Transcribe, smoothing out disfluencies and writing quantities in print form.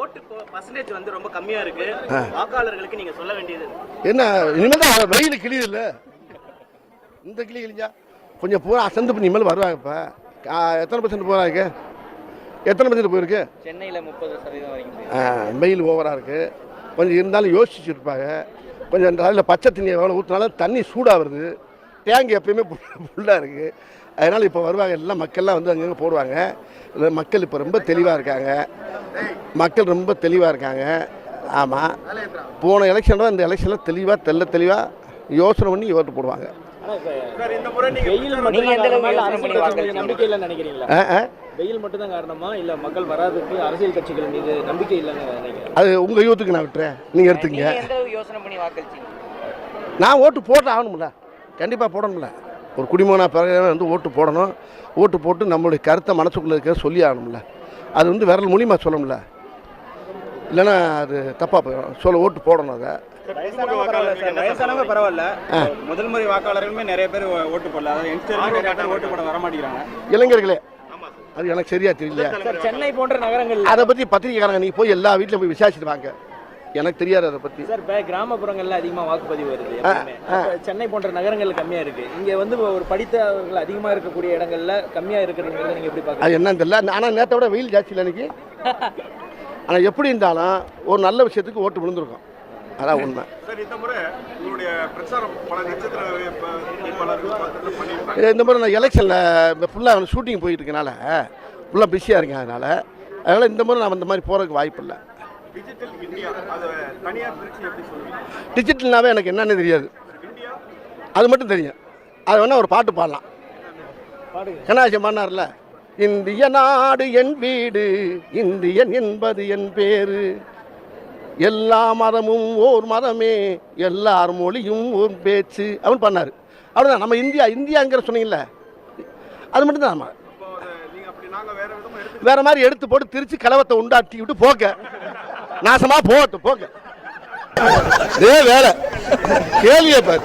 ஓட்டு பர்சன்டேஜ் வந்து ரொம்ப கம்மியா இருக்கு. வாக்காளர்களுக்கு நீங்க சொல்ல வேண்டியது என்ன? இனிமேல் வெயில் கிளியுது இல்லை, இந்த கிளி கிழிஞ்சா கொஞ்சம் பூரா அசந்து இனிமேல் வருவாங்க. இப்போ எத்தனை பர்சன்ட் போகிறாங்க? எத்தனை பர்சன்ட் போயிருக்கு? சென்னையில் 30% வரைக்கும் வெயில் ஓவராக இருக்குது. கொஞ்சம் இருந்தாலும் யோசிச்சுருப்பாங்க. கொஞ்சம் அதில் பச்சை தண்ணி எவ்வளோ ஊற்றினாலும் தண்ணி சூடாக வருது. டேங்க் எப்பயுமே ஃபுல்லாக இருக்குது. அதனால் இப்போ வருவாங்க, எல்லாம் மக்கள்லாம் வந்து அங்கங்கே போடுவாங்க. மக்கள் இப்போ ரொம்ப தெளிவாக இருக்காங்க. மக்கள் ரொம்ப தெளிவாக இருக்காங்க. ஆமாம், போன எலெக்ஷனோட இந்த எலெக்ஷனில் தெளிவாக யோசனை பண்ணி ஓட்டு போடுவாங்க. வெயில் மட்டும் தான் காரணமா இல்ல மக்கள் வராதுக்கு அரசியல் கட்சிகள் மீது நம்பிக்கை இல்லைன்னு நினைக்கிறேன். அது உங்கள் யூத்துக்கு நான் விட்டுறேன், நீங்கள் எடுத்துக்கங்க. யோசனை பண்ணி வாக்களிச்சிங்க? நான் ஓட்டு போட்டு ஆகணும்ல, கண்டிப்பாக போடணும்ல. ஒரு குடிமகனாக பிறகு வந்து ஓட்டு போடணும். ஓட்டு போட்டு நம்மளுடைய கருத்தை மனசுக்குள்ளே இருக்கிற சொல்லி ஆகணும்ல. அது வந்து விரல் மூலியமாக சொல்லணும்ல, இல்லைன்னா அது தப்பாக போயிடும். ஓட்டு போடணும். அதை வயசானவங்க பரவாயில்ல, முதல் முறை வாக்காளர்களுமே நிறைய பேர் ஓட்டு போடல. அதாவது ஓட்டு போட வர மாட்டேங்கிறாங்க இளைஞர்களே. அது எனக்கு சரியா தெரியல. சென்னை போன்ற நகரங்கள் அதை பற்றி பத்திரிகைக்காரங்க நீங்கள் போய் எல்லா வீட்டிலும் போய் விசாரிச்சுட்டு வாங்க. எனக்கு தெரியாது அதை பற்றி. சார், இப்போ கிராமப்புறங்களில் அதிகமாக வாக்குப்பதிவு வருது. சென்னை போன்ற நகரங்கள் கம்மியாக இருக்குது. இங்கே வந்து ஒரு படித்தவர்கள் அதிகமாக இருக்கக்கூடிய இடங்களில் கம்மியாக இருக்கிறவங்க நீங்கள் எப்படி பார்க்க? அது என்னன்னு தெரியல. ஆனால் நேற்றை விட வெயில் ஜாஸ்தி இல்லை எனக்கு. ஆனால் எப்படி இருந்தாலும் ஒரு நல்ல விஷயத்துக்கு ஓட்டு விழுந்திருக்கும். அதான் உண்மை. இந்த முறை நான் எலெக்ஷனில் ஃபுல்லாக ஷூட்டிங் போயிட்டு இருக்கனால ஃபுல்லாக பிஸியாக இருக்கேன். அதனால் இந்த முறை நான் அந்த மாதிரி போகிறதுக்கு வாய்ப்பு இல்லை. டிஜிட்டல்னாவே எனக்கு என்னன்னு தெரியாது, அது மட்டும் தெரியும். அது வேணால் ஒரு பாட்டு பாடலாம். கண்ணாசி பண்ணார்ல, இந்திய நாடு என் வீடு, இந்தியன் என்பது என் பேரு, எல்லா மதமும் ஓர் மதமே, எல்லார் மொழியும் ஒரு பேச்சு அவன் பண்ணார். அவ்வளோதான். நம்ம இந்தியாங்கிற சொன்னீங்கல்ல, அது மட்டும்தான். நம்ம வேற மாதிரி எடுத்து போட்டு திருச்சி கலவத்தை உண்டாட்டி விட்டு போக்க, நாசமா போகட்டும் போக்க. வேலை கேள்வியை பாரு.